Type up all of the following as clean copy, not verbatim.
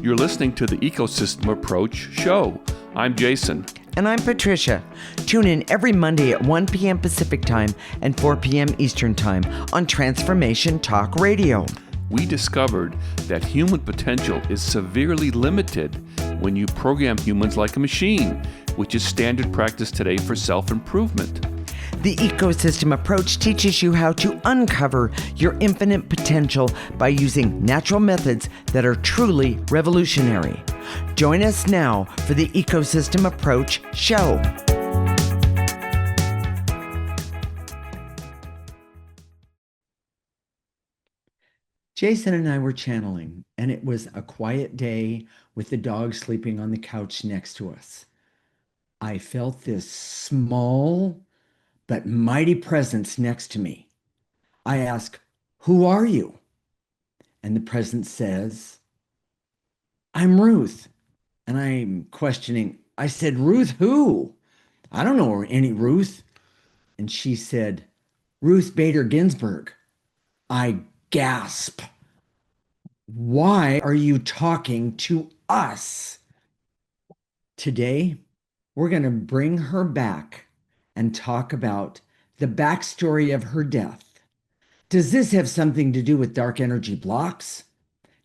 You're listening to the Ecosystem Approach show. I'm Jason. And I'm Patricia. Tune in every Monday at 1 p.m. Pacific Time and 4 p.m. Eastern Time on Transformation Talk Radio. We discovered that human potential is severely limited when you program humans like a machine, which is standard practice today for self-improvement. The Ecosystem Approach teaches you how to uncover your infinite potential by using natural methods that are truly revolutionary. Join us now for the Ecosystem Approach show. Jason and I were channeling, and it was a quiet day with the dog sleeping on the couch next to us. I felt this small but mighty presence next to me. I ask, "Who are you?" And the presence says, "I'm Ruth." And I'm questioning. I said, "Ruth who? I don't know any Ruth." And she said, "Ruth Bader Ginsburg." I gasp. Why are you talking to us? Today, we're going to bring her back and talk about the backstory of her death. Does this have something to do with dark energy blocks?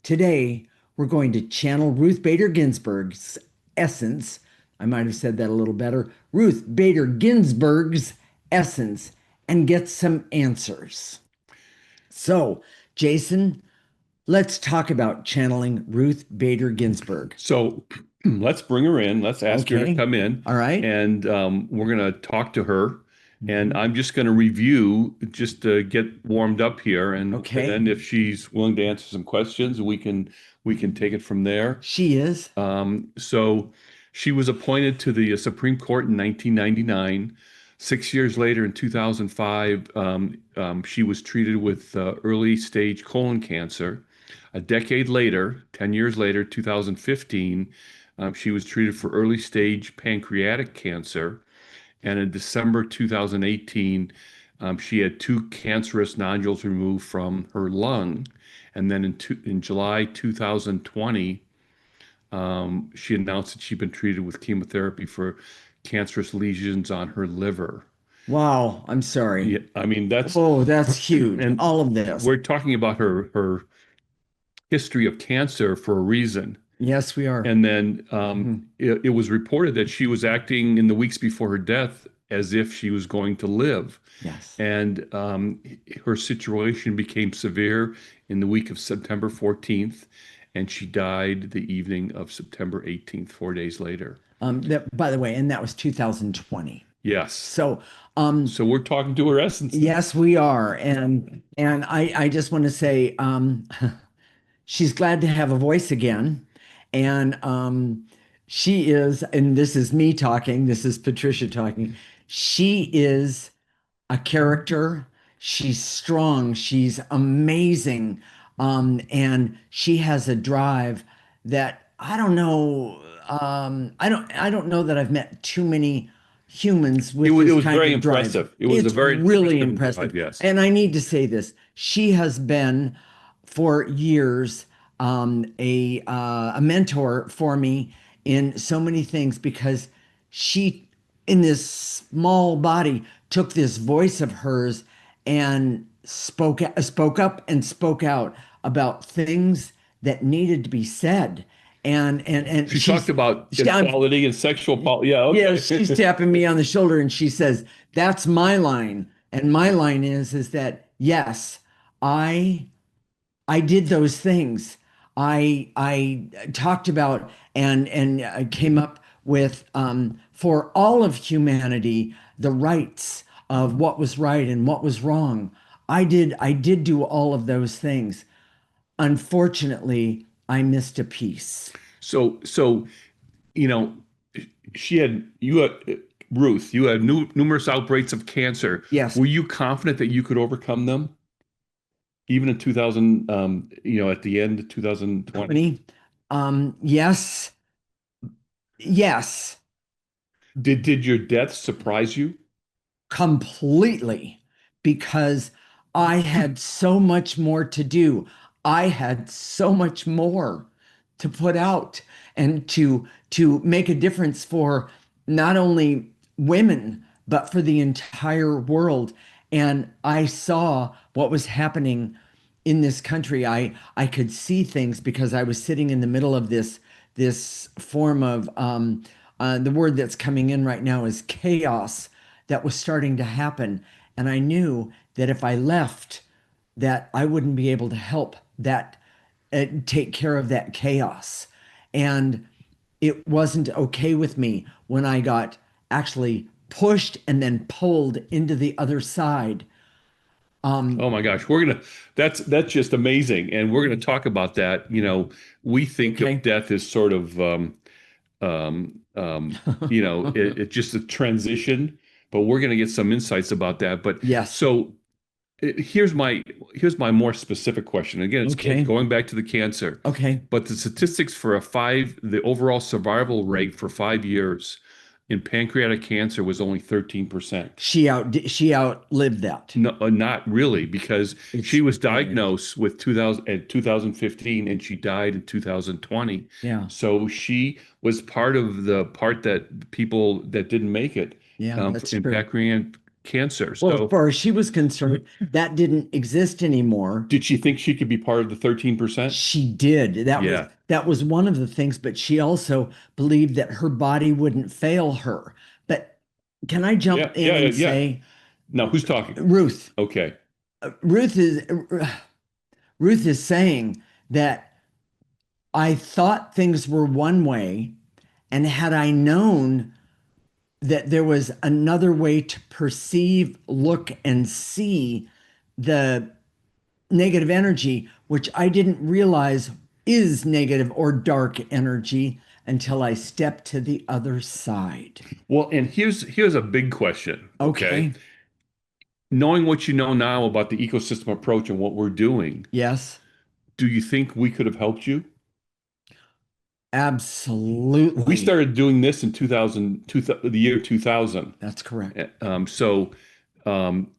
Today, we're going to channel Ruth Bader Ginsburg's essence. I might have said that a little better. Ruth Bader Ginsburg's essence and get some answers. So, Jason, let's talk about channeling Ruth Bader Ginsburg. So let's bring her in. Let's ask her to come in. All right. And we're going to talk to her. And I'm just going to review just to get warmed up here. And then if she's willing to answer some questions, we can take it from there. She is. So she was appointed to the Supreme Court in 1999. 6 years later, in 2005, she was treated with early stage colon cancer. A decade later, 10 years later, 2015, she was treated for early stage pancreatic cancer. And in December 2018, she had 2 cancerous nodules removed from her lung. And then in July 2020, she announced that she'd been treated with chemotherapy for cancerous lesions on her liver. Wow, I'm sorry. Yeah, I mean, that's huge. And all of this. We're talking about her history of cancer for a reason. Yes, we are. And then it was reported that she was acting in the weeks before her death as if she was going to live. Yes. And her situation became severe in the week of September 14th, and she died the evening of September 18th, 4 days later. By the way, and that was 2020. Yes. So we're talking to her essence. Yes, we are. And I just want to say she's glad to have a voice again. And she is, and this is me talking, this is Patricia talking. She is a character. She's strong. She's amazing. And she has a drive that I don't know. I don't know that I've met too many humans with this kind very of drive. impressive. It was It's a very really impressive. Drive, yes. And I need to say this. She has been for years a mentor for me in so many things, because she, in this small body, took this voice of hers and spoke up and spoke out about things that needed to be said. And she talked about equality and sexual policy. Yeah, okay. Yeah, she's tapping me on the shoulder and she says, "That's my line." And my line is that yes, I did those things. I talked about and I came up with for all of humanity the rights of what was right and what was wrong. I did do all of those things. Unfortunately, I missed a piece. So Ruth, you had numerous outbreaks of cancer. Yes. Were you confident that you could overcome them? Even in 2000, at the end of 2020? Yes. Yes. Did your death surprise you? Completely, because I had so much more to do. I had so much more to put out and to make a difference for not only women but for the entire world. And I saw what was happening in this country. I could see things because I was sitting in the middle of this form of the word that's coming in right now is chaos that was starting to happen. And I knew that if I left, that I wouldn't be able to help that take care of that chaos. And it wasn't okay with me when I got actually pushed and then pulled into the other side. Oh Um, my gosh, that's just amazing, and we're gonna talk about that. We think of okay. death as sort of um, um, it's just a transition, but we're gonna get some insights about that. But Yes. so here's my more specific question. Again, it's Okay. going back to the cancer, Okay. but the statistics for the overall survival rate for 5 years in pancreatic cancer was only 13%. She outlived that. No, not really, because she It's was really, diagnosed with 2000 in 2015 and she died in 2020. yeah. So she was part that people that didn't make it Yeah, that's in true. pancreatic cancer. Well, as So far as she was concerned, that didn't exist anymore. did she think she could be part of the 13%? She did. Yeah. That was one of the things, but she also believed that her body wouldn't fail her. But can I jump Yeah, in yeah, yeah, and yeah. say, Now who's talking? Ruth, Okay. Ruth is Ruth is saying that I thought things were one way, and had I known that there was another way to perceive, look, and see the negative energy, which I didn't realize is negative or dark energy until I stepped to the other side. Well, and here's a big question, okay? Okay. Knowing what you know now about the ecosystem approach and what we're doing, Yes, do you think we could have helped you? We absolutely. started doing this in the year 2000. That's correct. So, um,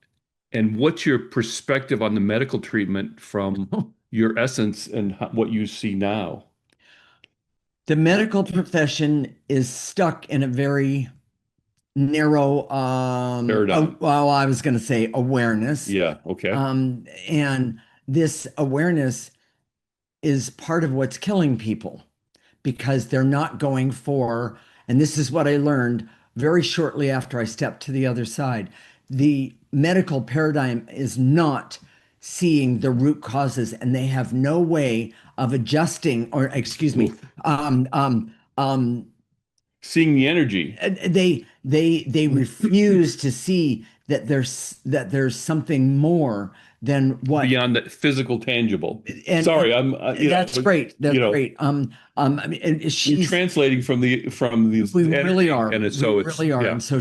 and what's your perspective on the medical treatment from your essence and what you see now? The medical profession is stuck in a very narrow, Paradigm. well, I was going to say awareness. Yeah. Okay. And this awareness is part of what's killing people because they're not going for, and this is what I learned very shortly after I stepped to the other side. The medical paradigm is not seeing the root causes, and they have no way of adjusting, or excuse me, Oof. um, um, um, Seeing the energy they refuse to see that there's something more than what. beyond the physical tangible. And Sorry, I'm, that's great. That's great. I mean, and you're she's translating from the we really energy, are. and it's We so it's really are. yeah. And so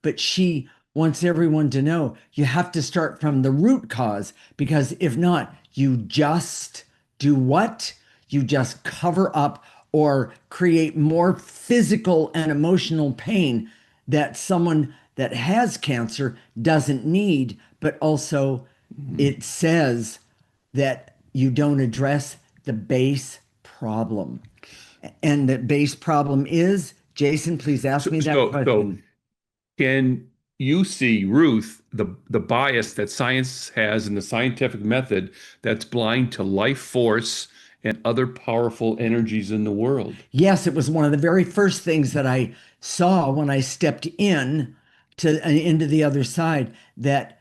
but she wants everyone to know you have to start from the root cause because if not, you just do what? You just cover up or create more physical and emotional pain that someone that has cancer doesn't need, but also Mhm. it says that you don't address the base problem. And the base problem is, Jason, please ask So, me that so question. can you see, Ruth, the bias that science has in the scientific method that's blind to life force and other powerful energies in the world? Yes, it was one of the very first things that I saw when I stepped into the other side that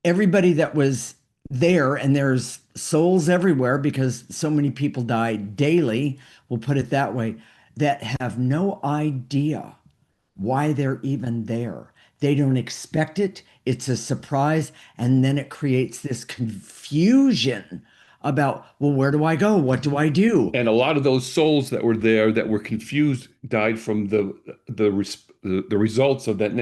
everybody that was there, and there's souls everywhere because so many people die daily, we'll put it that way, that have no idea why they're even there. They don't expect it. It's a surprise. And then it creates this confusion about, well, where do I go? What do I do? And a lot of those souls that were there that were confused died from the results of that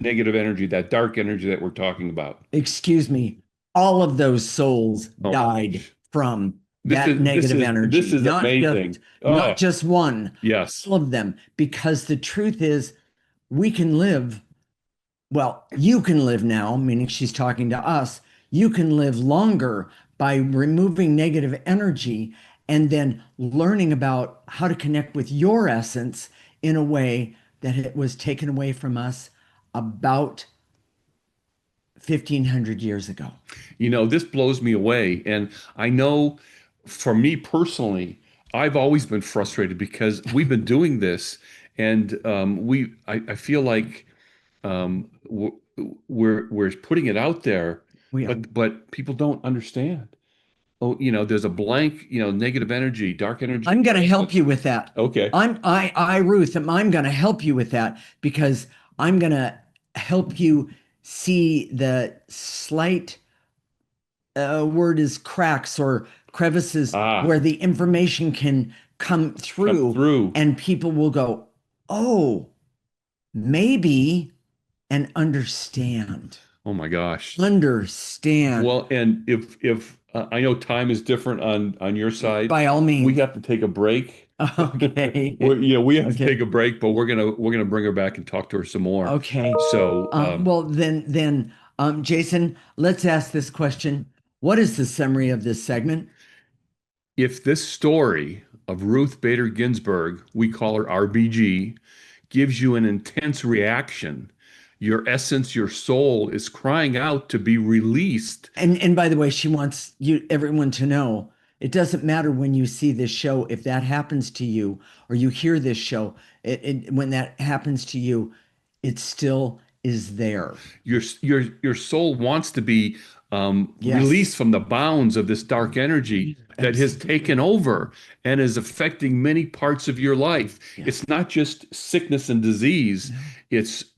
negative energy, that dark energy that we're talking about. Excuse me. All of those souls Oh my died gosh. from This that is this negative is this energy, is amazing. not Oh, just one, yes. all of them. Because the truth is, we can live. Well, you can live now, meaning she's talking to us. You can live longer by removing negative energy and then learning about how to connect with your essence in a way that it was taken away from us about 1,500 years ago. This blows me away. And I know for me personally, I've always been frustrated because we've been doing this and I feel like we're putting it out there, We are. but people don't understand. Oh, there's a blank, negative energy, dark energy. I'm going to help you with that. Okay. Ruth, I'm going to help you with that because I'm going to help you see the slight word is cracks or crevices Ah, where the information can come come through through. and people will go, oh, maybe, and understand. Oh my gosh. Understand. Well, and if I know time is different on your side, By all we means. have to take a break. Okay. We have to Okay. take a break, but we're gonna bring her back and talk to her some more. Okay. So, Well, then, Jason, let's ask this question. What is the summary of this segment? if this story of Ruth Bader Ginsburg, we call her RBG, gives you an intense reaction, your essence, your soul is crying out to be released. And by the way, she wants everyone to know it doesn't matter when you see this show, if that happens to you or you hear this show, when that happens to you, it still is there. Your soul wants to be Yes. released from the bounds of this dark energy that has Absolutely. taken over and is affecting many parts of your life. Yeah. It's not just sickness and disease, No.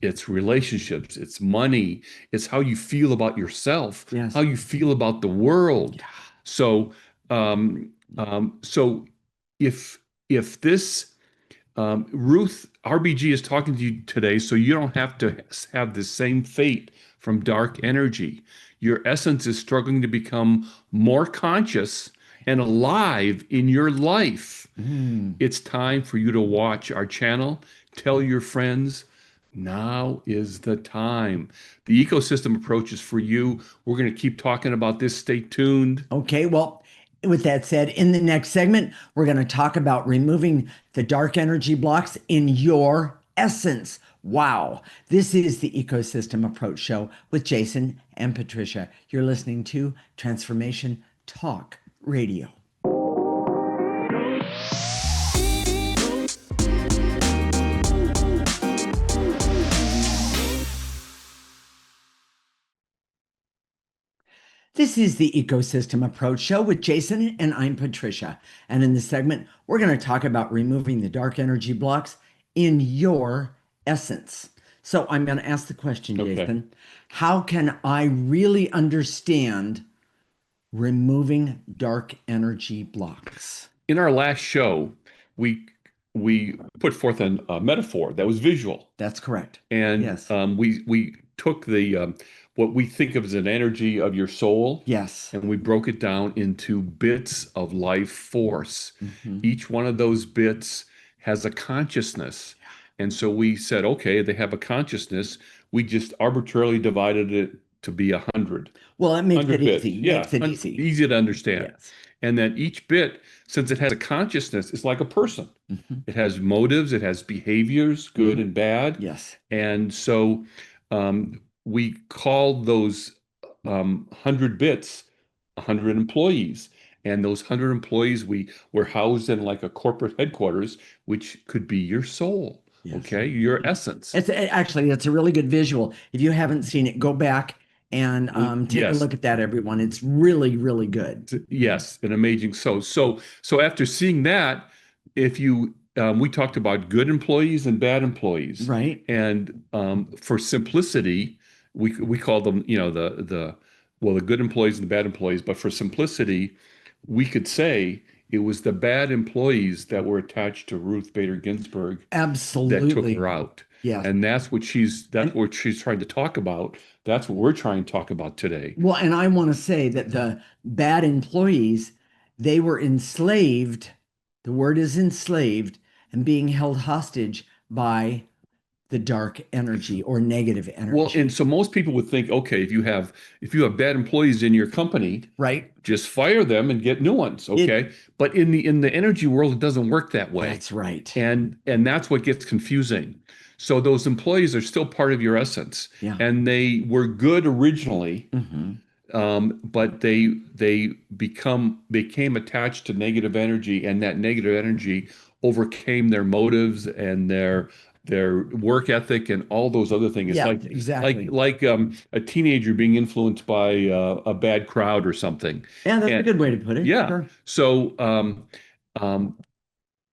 it's relationships, it's money, it's how you feel about yourself, how Yes. you feel about the world. Yeah. So so if this Ruth, RBG is talking to you today, so you don't have to have the same fate from dark energy. Your essence is struggling to become more conscious and alive in your life. Mm. It's time for you to watch our channel. Tell your friends. Now is the time. The ecosystem approach is for you. We're going to keep talking about this. Stay tuned. Okay, well, with that said, in the next segment, we're going to talk about removing the dark energy blocks in your essence. Wow. This is the Ecosystem Approach Show with Jason and Patricia. You're listening to Transformation Talk Radio. This is the Ecosystem Approach Show with Jason, and I'm Patricia. And in this segment, we're going to talk about removing the dark energy blocks in your essence. So I'm going to ask the question, Okay. Jason, how can I really understand removing dark energy blocks? In our last show, we we put forth a metaphor that was visual, That's correct. and Yes. we took the what we think of as an energy of your soul, Yes. and we broke it down into bits of life force. Mhm. Each one of those bits has a consciousness, and so we said, okay, they have a consciousness. We just arbitrarily divided it to be 100. Well, it makes it 100 bits. easy. Yeah, Makes it easy. easy to understand. Yes. And then each bit, since it has a consciousness, it's like a person. Mhm. It has motives, it has behaviors, good Mhm. and bad. Yes. And so we called those 100 bits 100 employees. And those 100 employees, we were housed in like a corporate headquarters, which could be your soul, Yes. okay? Your essence. It's a really good visual. If you haven't seen it, go back and take a Yes. look at that, everyone. It's really, really good. Yes, an amazing so after seeing that, if you we talked about good employees and bad employees, Right? and for simplicity, we call them, the good employees and the bad employees, but for simplicity, we could say it was the bad employees that were attached to Ruth Bader Ginsburg that took her Absolutely. out. Yes. And that's And what she's trying to talk about. That's what we're trying to talk about today. well, and I want to say that the bad employees, they were enslaved. The word is enslaved and being held hostage by the dark energy or negative Well, and energy, so most people would think, okay, if you have bad employees in your company, right? just fire them and get new ones, It okay? But in the energy world, it doesn't work that way. That's right. And that's what gets confusing. So those employees are still part of your essence, Yeah. and they were good originally, Hmm. but they became attached to negative energy, and that negative energy overcame their motives and their work ethic and all those other things. It's Yeah, like exactly. like a teenager being influenced by a bad crowd or something. Yeah, that's a And good way to put it. yeah, Sure. so um,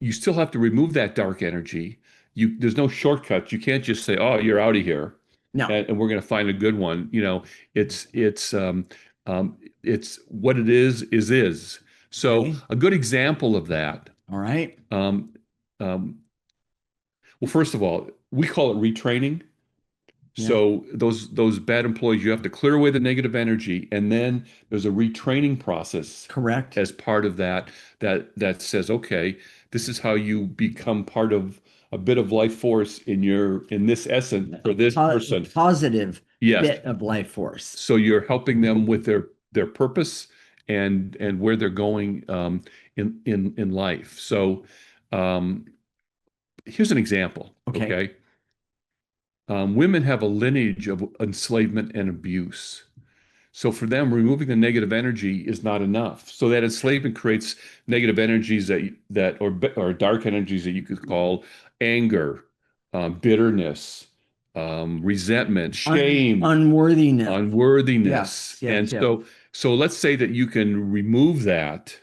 you still have to remove that dark energy. There's no shortcuts. You can't just say, "Oh, you're out of here," No. and we're going to find a good one. It's it's um, it's what it is. So Okay. a good example of that. All right. Um, um, well, first of all, we call it retraining. Yeah. So those bad employees, you have to clear away the negative energy, and then there's a retraining process Correct. as part of that says, okay, this is how you become part of a bit of life force in this essence for this A person. positive Yes. bit of life force. So you're helping them with their purpose and where they're going in life. So um, here's an example. Okay. Okay. Women have a lineage of enslavement and abuse. So for them, removing the negative energy is not enough. So that enslavement creates negative energies or dark energies that you could call anger, bitterness, resentment, shame, Unworthiness. Yes. unworthiness. Yes. And Yes. so let's say that you can remove that.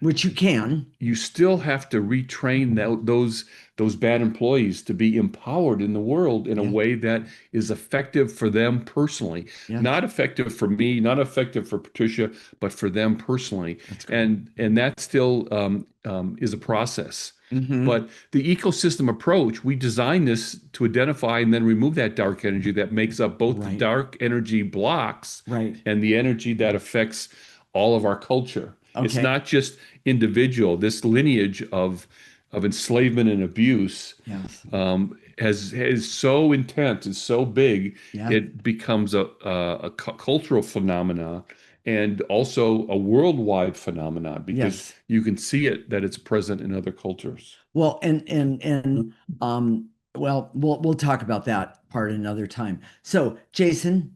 Which you can. You still have to retrain those bad employees to be empowered in the world in a Yeah. way that is effective for them personally, Yes. not effective for me, not effective for Patricia, but for them personally. That's great. And that still is a process. Hmm. But the ecosystem approach, we design this to identify and then remove that dark energy that makes up both the Right. dark energy blocks Right. and the energy that affects all of our culture. It's Okay. not just individual. This lineage of enslavement and abuse Yes. has is so intense and so big, Yeah. it becomes a cultural phenomena and also a worldwide phenomenon because Yes. you can see it that it's present in other cultures. Well, and well, we'll talk about that part another time. So, Jason,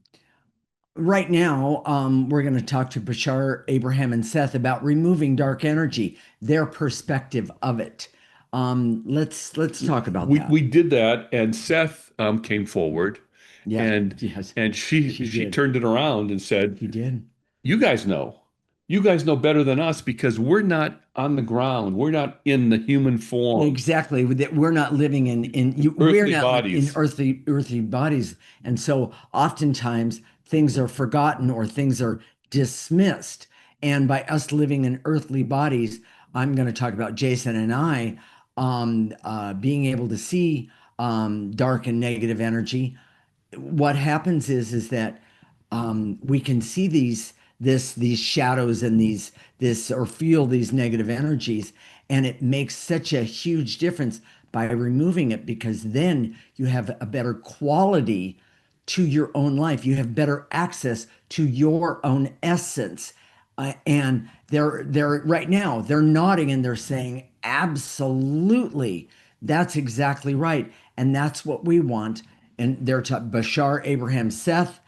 right now, we're going to talk to Bashar, Abraham, and Seth about removing dark energy, their perspective of it. Let's talk about We that. did that, and Seth came forward, Yeah, and yes, and she she she did. turned it around and said, She did. you guys know. You guys know better than us because we're not on the ground. We're not in the human form, Exactly. That we're not living we're earthly not in bodies. earthly bodies, and so oftentimes things are forgotten or things are dismissed. And by us living in earthly bodies, I'm going to talk about Jason and I being able to see dark and negative energy. What happens is that we can see these shadows and this or feel these negative energies, and it makes such a huge difference by removing it because then you have a better quality to your own life. You have better access to your own essence. And they're right now they're nodding and they're saying absolutely, that's exactly right, and that's what we want. And they're Bashar, Abraham, Seth,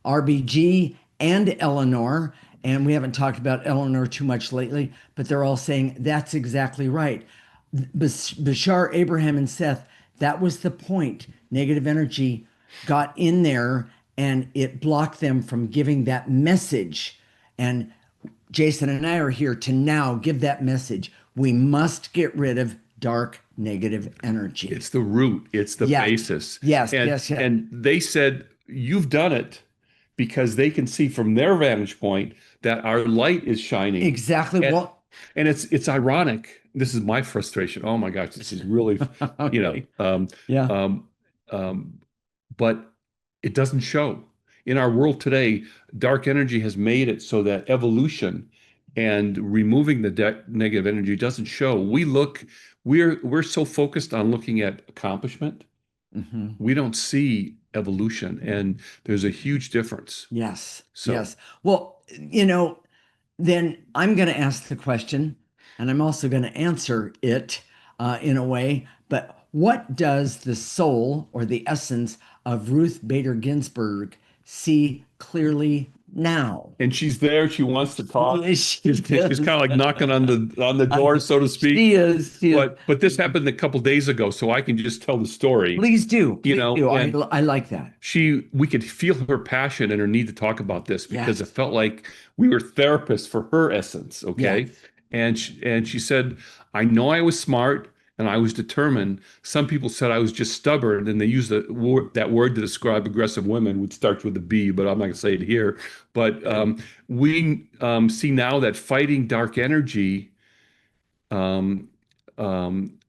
RBG, and Eleanor. And we haven't talked about Eleanor too much lately, but they're all saying that's exactly right. Bashar, Abraham, and Seth, that was the point. Negative energy got in there and it blocked them from giving that message. And Jason and I are here to now give that message. We must get rid of dark negative energy. It's the root, it's the Yes, basis. yes, And yes, yes. and they said, you've done it because they can see from their vantage point that our light is shining. Exactly. And Well, and it's ironic. This is my frustration. Oh my gosh, this is really, you know, okay. Yeah. um, um, but it doesn't show. In our world today, dark energy has made it so that evolution and removing the negative energy doesn't show. We're so focused on looking at accomplishment, Hmm. We don't see evolution, and there's a huge difference. Yes, So, yes. Well, then I'm going to ask the question, and I'm also going to answer it in a way. But what does the soul or the essence of Ruth Bader Ginsburg see clearly now? and she's there. She wants to talk. She She's is. kind of like knocking on the door, so to speak. She is. She is. But this happened a couple days ago, so I can just tell the story, Please do. you Please know. do. And I like that. we could feel her passion and her need to talk about this because it Yes. felt like we were therapists for her essence, okay? Yes. And she said, I know I was smart and I was determined. Some people said I was just stubborn, and they used that word to describe aggressive women, which starts with a B, but I'm not going to say it here. But we see now that fighting dark energy um, um,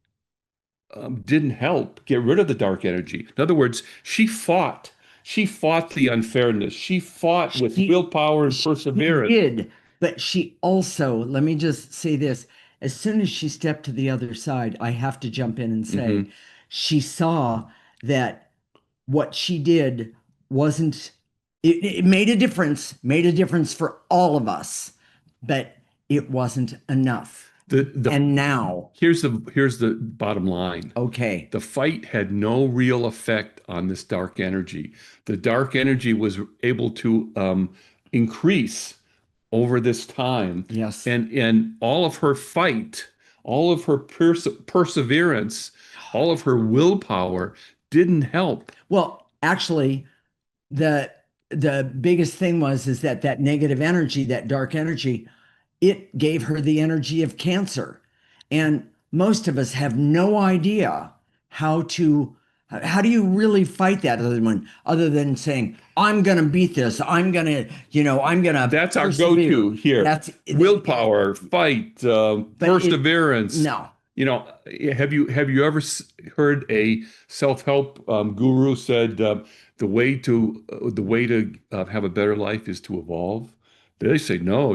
didn't help get rid of the dark energy. In other words, she fought. She fought the unfairness. She fought with She willpower and she perseverance. did, but she also, let me just say this, as soon as she stepped to the other side, I have to jump in and say, Hmm. she saw that what she did wasn't, it made a difference for all of us, but it wasn't enough. The And now, here's the bottom line. okay, The fight had no real effect on this dark energy. The dark energy was able to increase over this time, yes. and all of her fight, all of her perseverance, all of her willpower didn't help. Well, actually, the the biggest thing was is that that negative energy, that dark energy, it gave her the energy of cancer. And most of us have no idea how to how do you really fight that other than saying, I'm gonna beat this, I'm gonna That's our persevere. go-to here. That's Willpower, fight, but it perseverance. no. You know, have you ever heard a self-help guru said the way to have a better life is to evolve? They say no.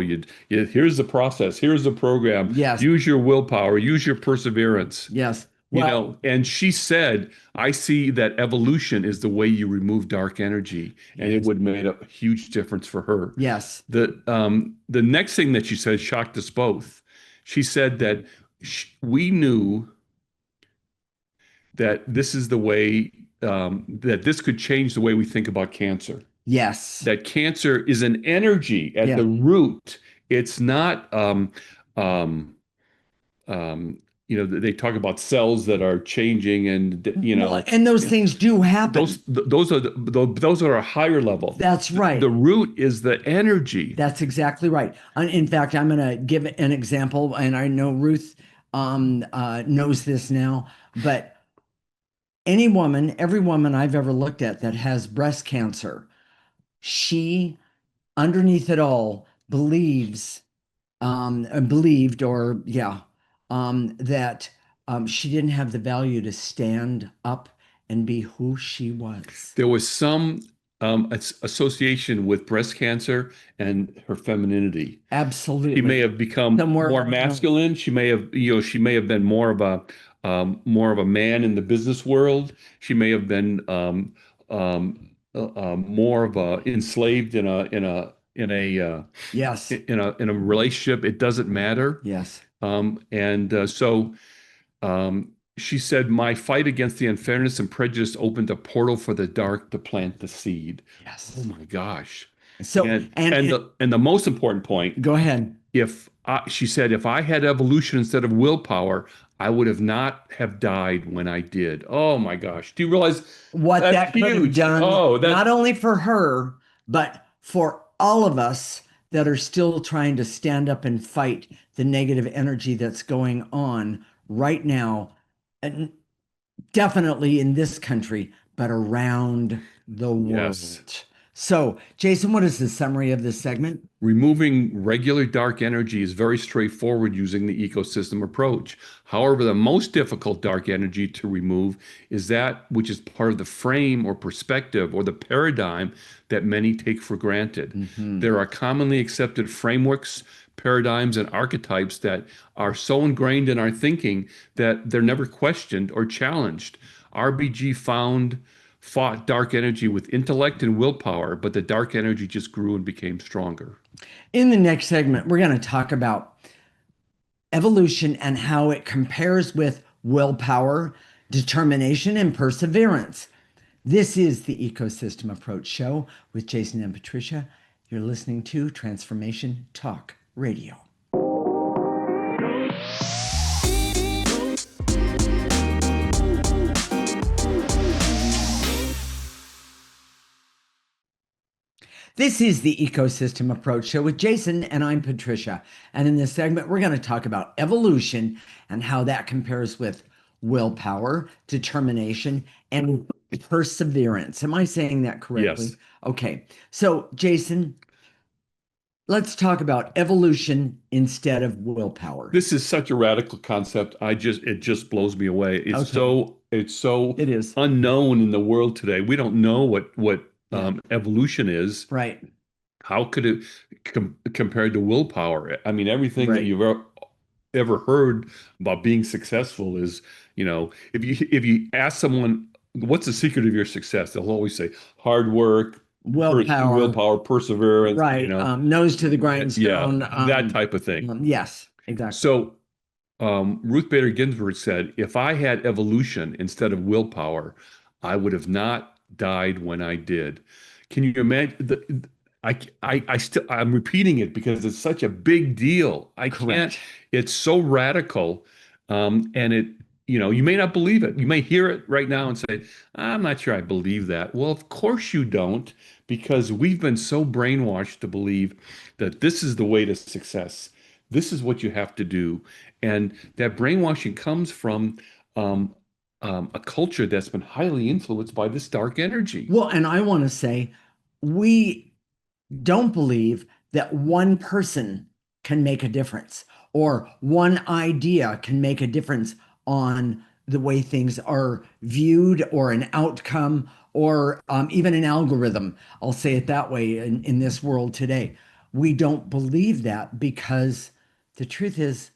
Here's the process. Here's the program. Yes, Use your willpower. Use your perseverance. yes. Well, And she said, I see that evolution is the way you remove dark energy, and it yes, would have made a huge difference for her. yes, The next thing that she said shocked us both. She said that we knew that this is the way that this could change the way we think about cancer. yes, That cancer is an energy at yeah. the root. It's not um, um, they talk about cells that are changing, and Well, and those things do happen. those are a higher level. That's The right. root is the energy. That's exactly right. In fact, I'm going to give an example, and I know Ruth knows this now, but every woman I've ever looked at that has breast cancer, she, underneath it all, believed, or yeah, that she didn't have the value to stand up and be who she was. There was some association with breast cancer and her femininity. She may Absolutely. have become Somewhere more along the masculine. She may have been more of a man in the business world. She may have been more of a enslaved Yes, in a relationship. It doesn't matter. yes, And so she said, my fight against the unfairness and prejudice opened a portal for the dark to plant the seed. Oh yes. my gosh. So, And the most important point, go ahead. she said, if I had evolution instead of willpower, I would have not have died when I did. Oh my gosh. Do you realize What that's that could have huge? done, Oh, not that only for her, but for all of us that are still trying to stand up and fight the negative energy that's going on right now, and definitely in this country, but around the yes. world. So, Jason, what is the summary of this segment? Removing regular dark energy is very straightforward using the ecosystem approach. However, the most difficult dark energy to remove is that which is part of the frame or perspective or the paradigm that many take for granted. Mhm. There are commonly accepted frameworks, paradigms, and archetypes that are so ingrained in our thinking that they're never questioned or challenged. RBG fought dark energy with intellect and willpower, but the dark energy just grew and became stronger. In the next segment, we're going to talk about evolution and how it compares with willpower, determination, and perseverance. This is the Ecosystem Approach Show with Jason and Patricia. You're listening to Transformation Talk Radio. This is the Ecosystem Approach Show with Jason, and I'm Patricia. And in this segment, we're going to talk about evolution and how that compares with willpower, determination, and perseverance. Am I saying that correctly? Yes. Okay. So, Jason, let's talk about evolution instead of willpower. This is such a radical concept. It just blows me away. Okay. It's so It is. unknown in the world today. We don't know what Yeah. evolution is. Right. How could it compared to willpower? I mean, everything that Right. you've ever heard about being successful is, if you ask someone what's the secret of your success, they'll always say hard work, Willpower. willpower, perseverance, Right. Nose to the yeah, grindstone. that type of thing. Yes, exactly. So, Ruth Bader Ginsburg said, if I had evolution instead of willpower, I would have not died when I did. Can you imagine? I'm repeating it because it's such a big deal. I can't, Correct. it's so radical. And you may not believe it. You may hear it right now and say, I'm not sure I believe that. Well, of course you don't, because we've been so brainwashed to believe that this is the way to success. This is what you have to do. And that brainwashing comes from a culture that's been highly influenced by this dark energy. Well, and I want to say, we don't believe that one person can make a difference or one idea can make a difference on the way things are viewed or an outcome or even an algorithm. I'll say it that way in this world today. We don't believe that because the truth is,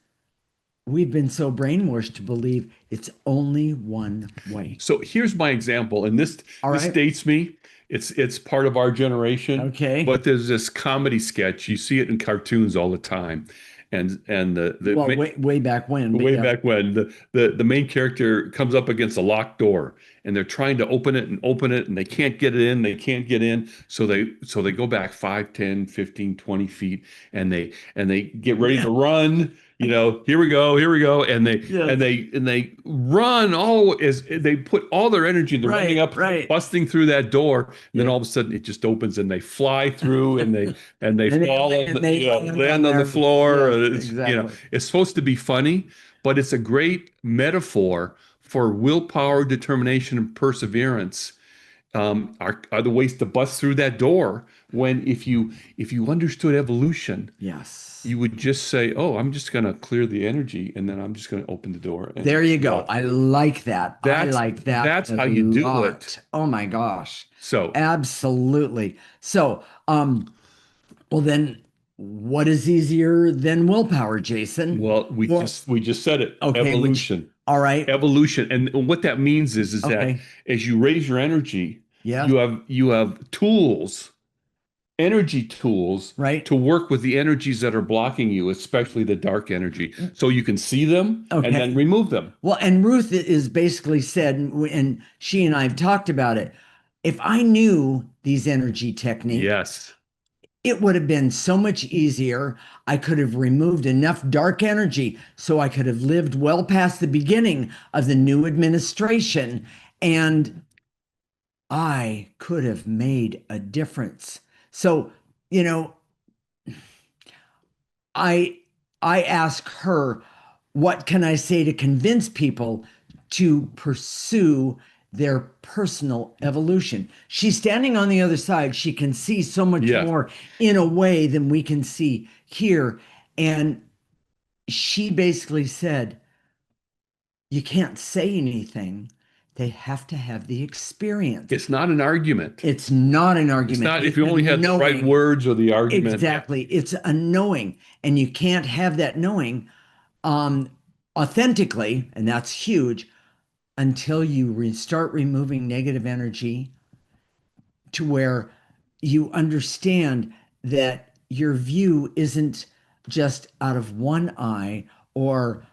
we've been so brainwashed to believe it's only one way. So here's my example, and this All this right. dates me. It's part of our generation. Okay. But there's this comedy sketch. You see it in cartoons all the time, and Well, way back when, but way yeah. back when the main character comes up against a locked door and they're trying to open it and they can't get it in, they can't get in, so they go back 5, 10, 15, 20 feet, and they get ready to run. Here we go, and they Yes. and they run all as they put all their energy into Right, running up, right. busting through that door, and then Yeah. all of a sudden it just opens and they fly through and they And they fall land- on they land on the their- floor. Yes, It's, exactly. it's supposed to be funny, but it's a great metaphor for willpower, determination, and perseverance. Are the ways to bust through that door. When if you understood evolution, Yes. you would just say, "Oh, I'm just going to clear the energy, and then I'm just going to open the door." And There you go. walk I through. like that. I That's like that that's a how you do lot. it. Oh my gosh. So, Absolutely. So, well then, what is easier than willpower, Jason? well, we Well, just said it. okay, Evolution. all right. Evolution. And what that means is that Okay. as you raise your energy, Yeah. you have tools, energy tools, Right. to work with the energies that are blocking you, especially the dark energy, so you can see them and Okay. then remove them. Well, and Ruth is basically said, and she and I have talked about it. If I knew these energy techniques, Yes. it would have been so much easier. I could have removed enough dark energy so I could have lived well past the beginning of the new administration, and I could have made a difference. So, you know, I I ask her, what can I say to convince people to pursue their personal evolution? She's standing on the other side. She can see so much Yes. more in a way than we can see here. And she basically said, you can't say anything. They have to have the experience. It's not an argument. It's not an It's argument. not if It's you a only had the right knowing. words or the argument. Exactly. It's a knowing. And you can't have that knowing authentically, and that's huge, until you start removing negative energy to where you understand that your view isn't just out of one eye or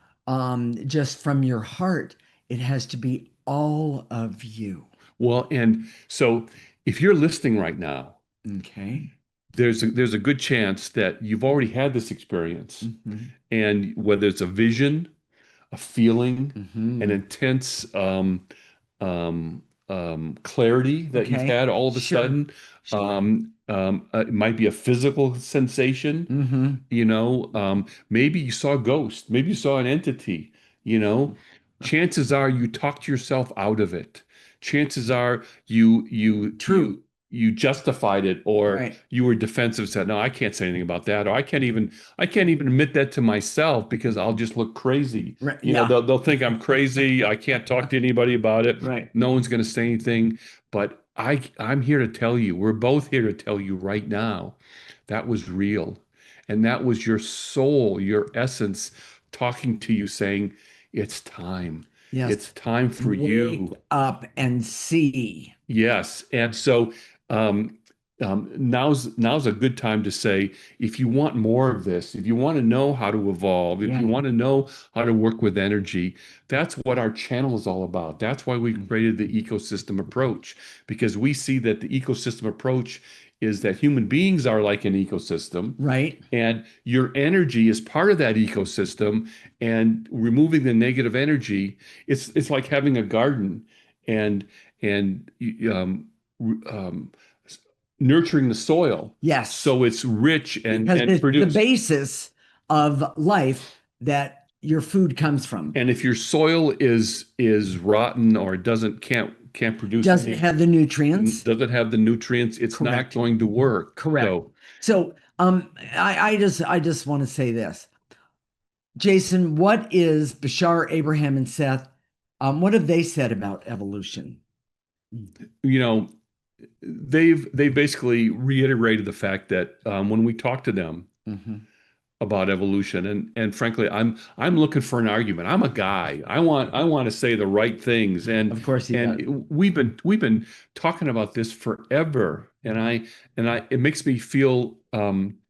just from your heart. It has to be all of you. Well, and so if you're listening right now, Okay. there's a good chance that you've already had this experience. Hmm. And whether it's a vision, a feeling, an Hmm. intense clarity that you've Okay. had all of a Sure. sudden, Sure. it might be a physical sensation. Hmm. Maybe you saw a ghost, maybe you saw an entity, you know. Chances are you talked yourself out of it. Chances are True. you justified it, or Right. you were defensive, said, no, I can't say anything about that, or I can't even admit that to myself because I'll just look crazy. Right. Yeah. They'll think I'm crazy. I can't talk to anybody about it. Right. No one's going to say anything. But I'm here to tell you, we're both here to tell you right now, that was real. And that was your soul, your essence talking to you saying, it's time. It's Yes. time for Wake you. up and see. Yes. And so um, now's a good time to say, if you want more of this, if you want to know how to evolve, if you Yeah. want to know how to work with energy, that's what our channel is all about. That's why we created the ecosystem approach, because we see that the ecosystem approach is that human beings are like an ecosystem, Right. and your energy is part of that ecosystem, and removing the negative energy, it's like having a garden and and um, nurturing the soil Yes. so it's rich Because and it's the produce. basis of life that your food comes from. And if your soil is rotten or can't produce Doesn't any, have the nutrients. doesn't have the nutrients, it's not Correct. going to work. Correct. So So I just want to say this. Jason, what is Bashar, Abraham, and Seth? What have they said about evolution? you know they've basically reiterated the fact that when we talk to them Hmm. about evolution, and frankly, I'm looking for an argument. I'm a guy. I want to say the right things, Of course he does. and we've been talking about this forever, and I it makes me feel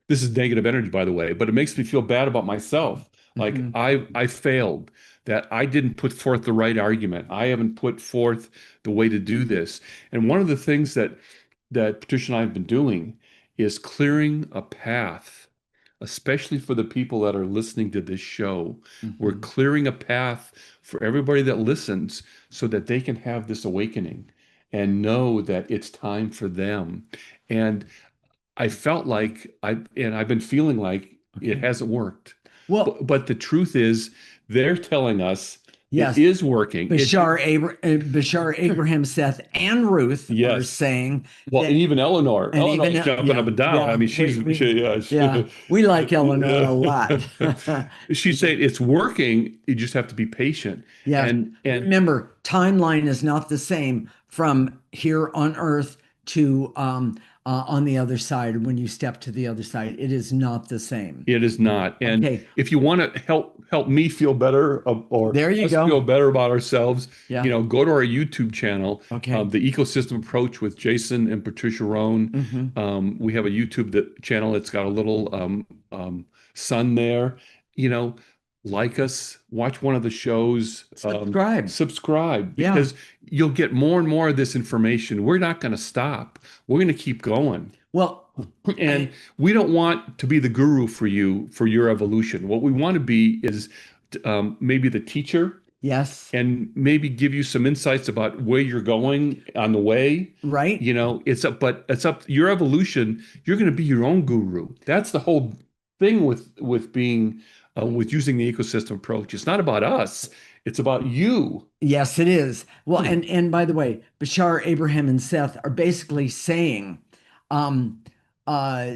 this is negative energy, by the way, but it makes me feel bad about myself. Like Hmm. I failed, that I didn't put forth the right argument. I haven't put forth the way to do this. And one of the things that Patricia and I have been doing is clearing a path, especially for the people that are listening to this show. We're Hmm. clearing a path for everybody that listens so that they can have this awakening and know that it's time for them. And I felt like I've been feeling like it Okay. hasn't worked. Well, But the truth is, they're telling us it yes, is working. Bashar, Abraham, Seth, and Ruth are Yes. saying Well, and that, even and even Eleanor's jumping up yeah, and down. I yeah, mean, yeah, yeah, we like Eleanor a lot. she's saying it's working. You just have to be patient. Yes. And Remember, timeline is not the same from here on Earth to on the other side. When you step to the other side, it is not the same. it is not. And Okay, if you want to help me feel better, or there you us feel go. better about ourselves, Yeah. go to our YouTube channel, Okay. the Ecosystem Approach with Jason and Patricia Roan. Hmm. We have a YouTube channel. It's got a little sun there. You know, like us, watch one of the shows, Subscribe. subscribe, Yeah. because you'll get more and more of this information. We're not going to stop. We're going to keep going. Well, And I, we don't want to be the guru for you for your evolution. What we want to be is maybe the teacher, yes. and maybe give you some insights about where you're going on the way. Right. But it's up your evolution. You're going to be your own guru. That's the whole thing with being with using the ecosystem approach. It's not about us. It's about you. Yes, it is. Well, and by the way, Bashar, Abraham, and Seth are basically saying, um, uh,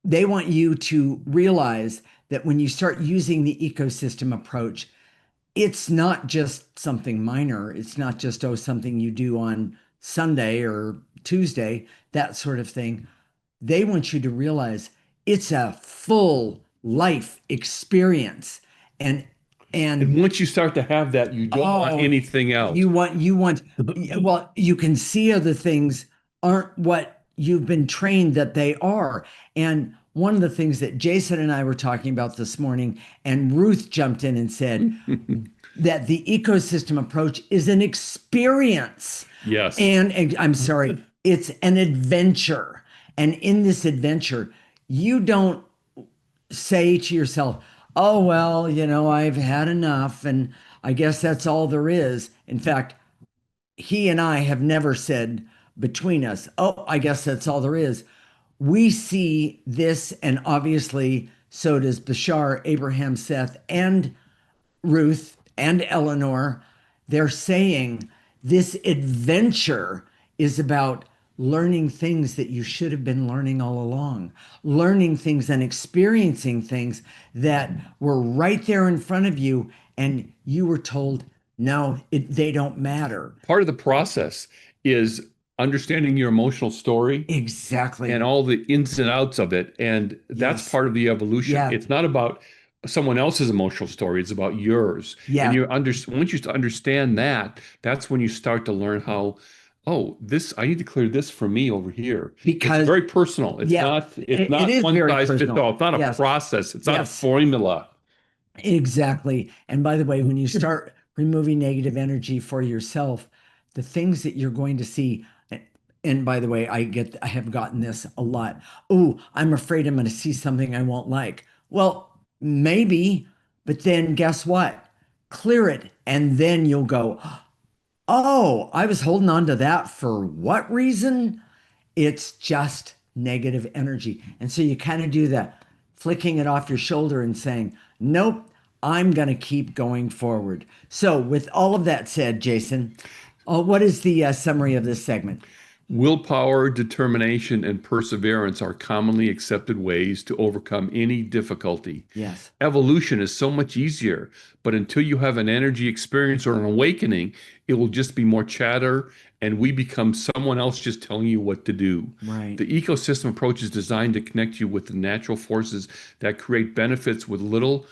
they want you to realize that when you start using the ecosystem approach, it's not just something minor. It's not just, oh, something you do on Sunday or Tuesday, that sort of thing. They want you to realize it's a full life experience. And And And once you start to have that, you don't want oh, anything else. you want, well, you can see other things aren't what you've been trained that they are. And one of the things that Jason and I were talking about this morning, and Ruth jumped in and said that the ecosystem approach is an experience. Yes. And I'm sorry, it's an adventure. And in this adventure, you don't say to yourself, oh, well, I've had enough, and I guess that's all there is. In fact, he and I have never said between us, oh, I guess that's all there is. We see this, and obviously, so does Bashar, Abraham, Seth, and Ruth and Eleanor. They're saying this adventure is about learning things that you should have been learning all along, learning things and experiencing things that were right there in front of you, and you were told, no, they don't matter. Part of the process is understanding your emotional story and Exactly. all the ins and outs of it. And that's Yes. part of the evolution. Yeah. It's not about someone else's emotional story, it's about yours. And Yeah. once you understand that, that's when you start to learn how, oh, this I need to clear this for me over here. It's Because, very personal. yeah, It's it not is one very size fits personal. all. It's not a Yes. process. It's not a Yes. formula. Exactly. And by the way, when you start removing negative energy for yourself, the things that you're going to see, and by the way, I have gotten this a lot. Oh, I'm afraid I'm going to see something I won't like. Well, maybe, but then guess what? Clear it. And then you'll go, oh, I was holding on to that for what reason? It's just negative energy. And so you kind of do that, flicking it off your shoulder and saying, nope, I'm going to keep going forward. So, with all of that said, Jason, what is the summary of this segment? Willpower, determination, and perseverance are commonly accepted ways to overcome any difficulty. Yes, Evolution is so much easier, but until you have an energy experience or an awakening, it will just be more chatter and we become someone else just telling you what to do. right. The ecosystem approach is designed to connect you with the natural forces that create benefits with little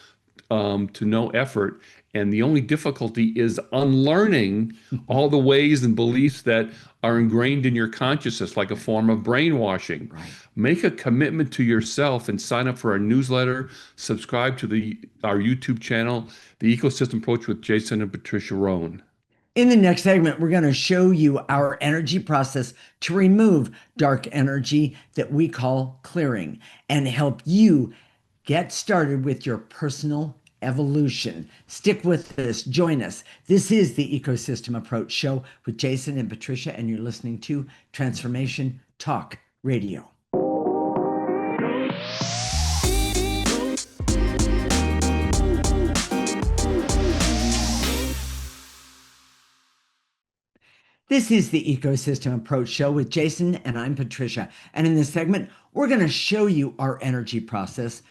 to no effort. And the only difficulty is unlearning all the ways and beliefs that are ingrained in your consciousness, like a form of brainwashing. Right. Make a commitment to yourself and sign up for our newsletter. Subscribe to our YouTube channel, The Ecosystem Approach with Jason and Patricia Roan. In the next segment, we're going to show you our energy process to remove dark energy that we call clearing and help you get started with your personal evolution. Stick with us, join us. This is the Ecosystem Approach Show with Jason and Patricia, and you're listening to Transformation Talk Radio. This is the Ecosystem Approach Show with Jason, and I'm Patricia. And in this segment, we're going to show you our energy process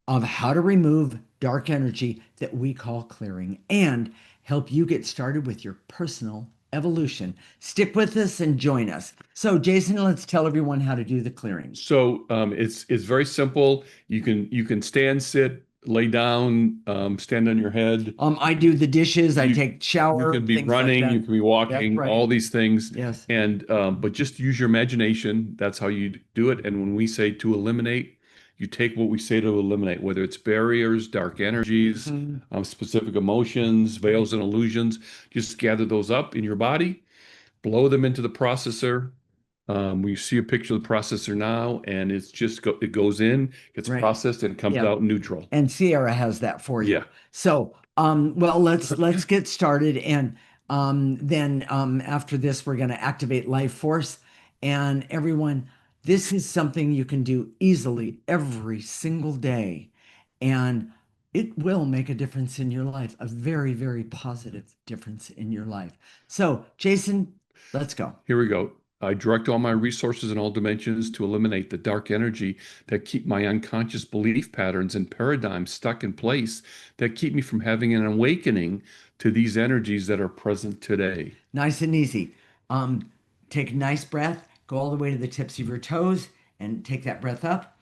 of how to remove dark energy that we call clearing and help you get started with your personal evolution. Stick with us and join us. So, Jason, let's tell everyone how to do the clearing. So it's very simple. You can stand, sit, lay down, stand on your head. I do the dishes, I You take you shower, can be things like running, you that. can be That's walking, right. all these things, Yes. and but just use your imagination. That's how you do it. And when we say to eliminate, you take what we say to eliminate, whether it's barriers, dark energies, Mhm. specific emotions, veils and illusions. Just gather those up in your body, blow them into the processor. We see a picture of the processor now, and it goes in, gets Right. processed, and it comes Yeah. out neutral. And Sierra has that for you. Yeah. So, well, let's get started, and then after this, we're going to activate Life Force, and everyone, this is something you can do easily every single day, and it will make a difference in your life, a very, very positive difference in your life. So, Jason, let's go. Here we go. I direct all my resources in all dimensions to eliminate the dark energy that keep my unconscious belief patterns and paradigms stuck in place that keep me from having an awakening to these energies that are present today. Nice and easy. Um, take a nice breath, go all the way to the tips of your toes, and take that breath up,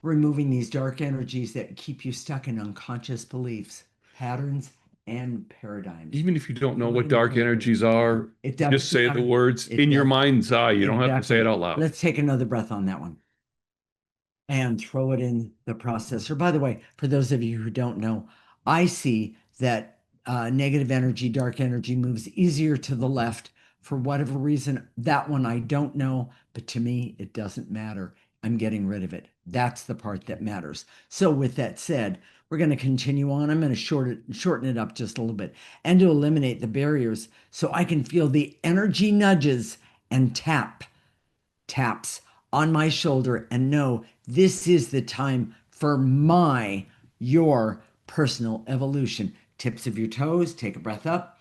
removing these dark energies that keep you stuck in unconscious beliefs. patterns and paradigms. Even if you don't know Go what ahead and dark take a energies deep breath. are, It just doesn't say the matter. words It in your does mind's eye. You don't have to say it exactly. out loud. Let's take another breath on that one and throw it in the processor. By the way, for those of you who don't know, I see that negative energy, dark energy moves easier to the left for whatever reason. That one I don't know, but to me, it doesn't matter. I'm getting rid of it. That's the part that matters. So, with that said, we're going to continue on. I'm going to shorten it up just a little bit and to eliminate the barriers so I can feel the energy nudges and taps on my shoulder and know this is the time for your personal evolution. Tips of your toes, take a breath up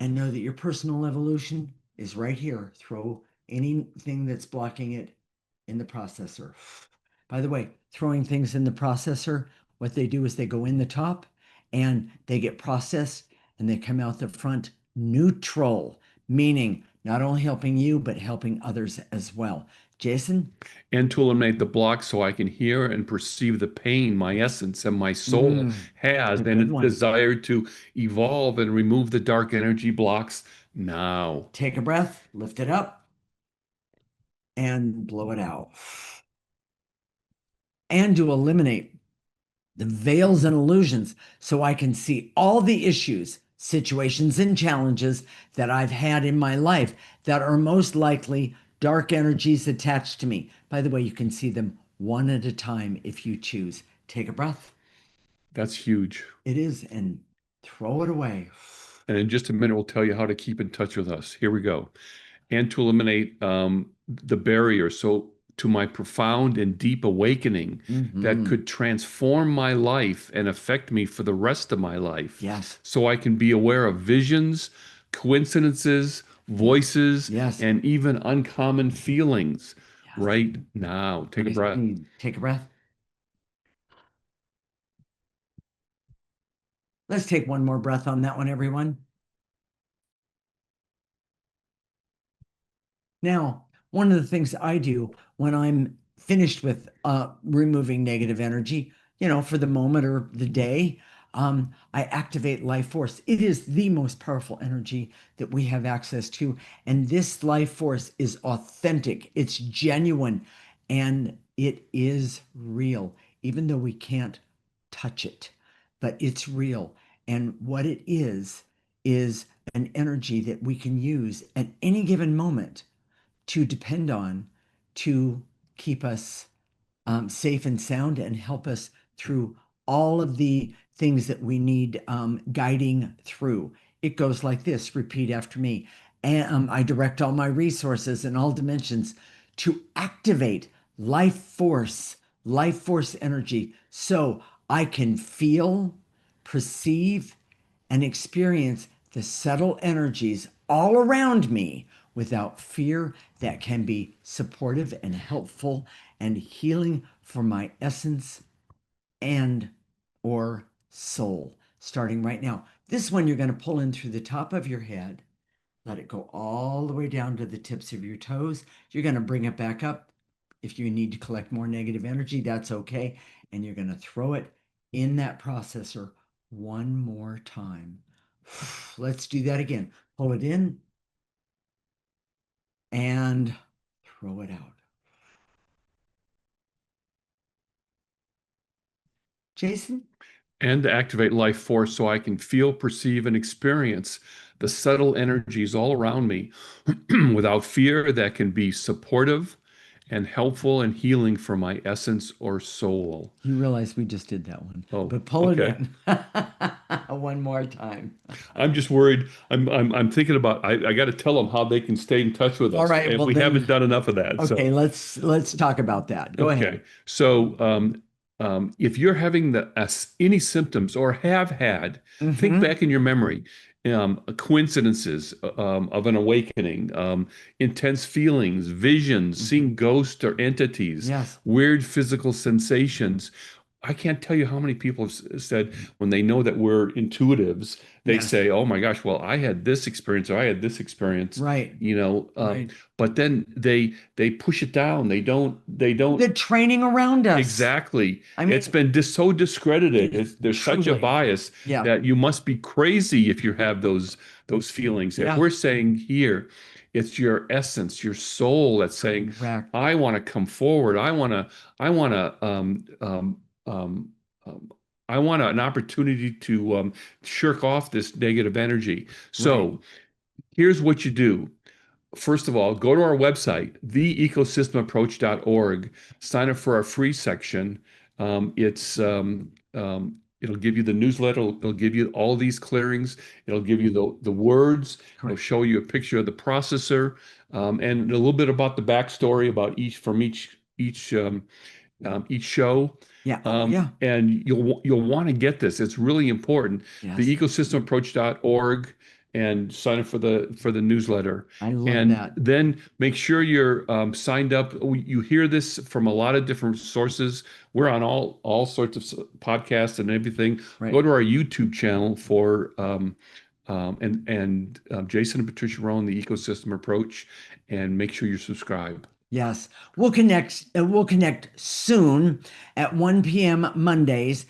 and know that your personal evolution is right here. Throw anything that's blocking it in the processor. By the way, throwing things in the processor, what they do is they go in the top and they get processed and they come out the front neutral, meaning not only helping you, but helping others as well. Jason? And to eliminate the block so I can hear and perceive the pain my essence and my soul That's has a and good its one. desire to evolve and remove the dark energy blocks now. Take a breath, lift it up, and blow it out. And to eliminate the veils and illusions so I can see all the issues, situations, and challenges that I've had in my life that are most likely dark energies attached to me. By the way, you can see them one at a time if you choose. Take a breath. That's huge. It is, and throw it away. And in just a minute, we'll tell you how to keep in touch with us. Here we go. And to eliminate the barrier. So, to my profound and deep awakening that Mm-hmm. could transform my life and affect me for the rest of my life. Yes. So I can be aware of visions, coincidences, voices, Yes. and even uncommon feelings Yes. right now. Take a Nice and breath. easy. Take a breath. Let's take one more breath on that one, everyone. Now, one of the things I do when I'm finished with removing negative energy, for the moment or the day, I activate life force. It is the most powerful energy that we have access to. And this life force is authentic, it's genuine, and it is real, even though we can't touch it, but it's real. And what it is an energy that we can use at any given moment to depend on to keep us safe and sound and help us through all of the things that we need guiding through. It goes like this, repeat after me. And I direct all my resources in all dimensions to activate life force energy, so I can feel, perceive, and experience the subtle energies all around me without fear, that can be supportive and helpful and healing for my essence and or soul. Starting right now. This one you're going to pull in through the top of your head, let it go all the way down to the tips of your toes. You're going to bring it back up. If you need to collect more negative energy, that's okay. And you're going to throw it in that processor one more time. Let's do that again. Pull it in and throw it out. Jason? And to activate life force so I can feel, perceive, and experience the subtle energies all around me without fear, that can be supportive and helpful and healing for my essence or soul. You realize we just did that one, Oh, but pull it okay. in one more time. I'm just worried. I'm thinking about I got to tell them how they can stay in touch with All us, right, and well we haven't then, done enough of that. So okay, let's talk about that. Go ahead. okay. So, if you're having any symptoms or have had, think Mm-hmm. back in your memory, coincidences of an awakening, intense feelings, visions, Mm-hmm. seeing ghosts or entities, Yes. weird physical sensations. I can't tell you how many people have said when they know that we're intuitives, they Yes. say, "Oh my gosh, well, I had this experience or I had this experience," Right. you know. Right. But then they push it down. They don't The training around us. exactly. I It's mean, been just so discredited. There's such a truly. bias Yeah. that you must be crazy if you have those feelings. If Yeah. we're saying here, it's your essence, your soul that's saying, Correct. "I want to come forward. I want to um, um, I want an opportunity to shirk off this negative energy." Right. So here's what you do. First of all, go to our website, theecosystemapproach.org, sign up for our free section. It'll give you the newsletter, it'll give you all these clearings, it'll give you the words, it'll Correct. show you a picture of the processor, and a little bit about the backstory about each show. Yeah. Oh, yeah. And you'll want to get this. It's really important. The Yes. ecosystemapproach.org and sign up for the newsletter. I love And that. then make sure you're signed up. You hear this from a lot of different sources. We're on all sorts of podcasts and everything. Right. Go to our YouTube channel for Jason and Patricia Rowan, the Ecosystem Approach, and make sure you subscribe. Yes. We'll connect soon at 1 p.m. Mondays,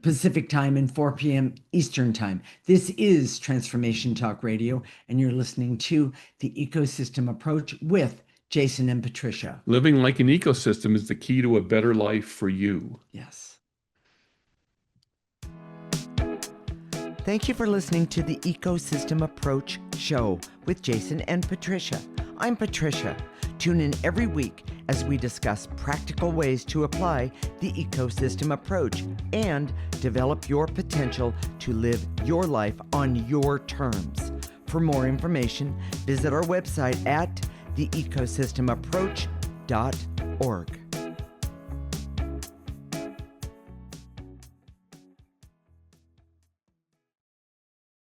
Pacific time and 4 p.m. Eastern time. This is Transformation Talk Radio, and you're listening to the Ecosystem Approach with Jason and Patricia. Living like an ecosystem is the key to a better life for you. Yes. Thank you for listening to the Ecosystem Approach show with Jason and Patricia. I'm Patricia. Tune in every week as we discuss practical ways to apply the ecosystem approach and develop your potential to live your life on your terms. For more information, visit our website at theecosystemapproach.org.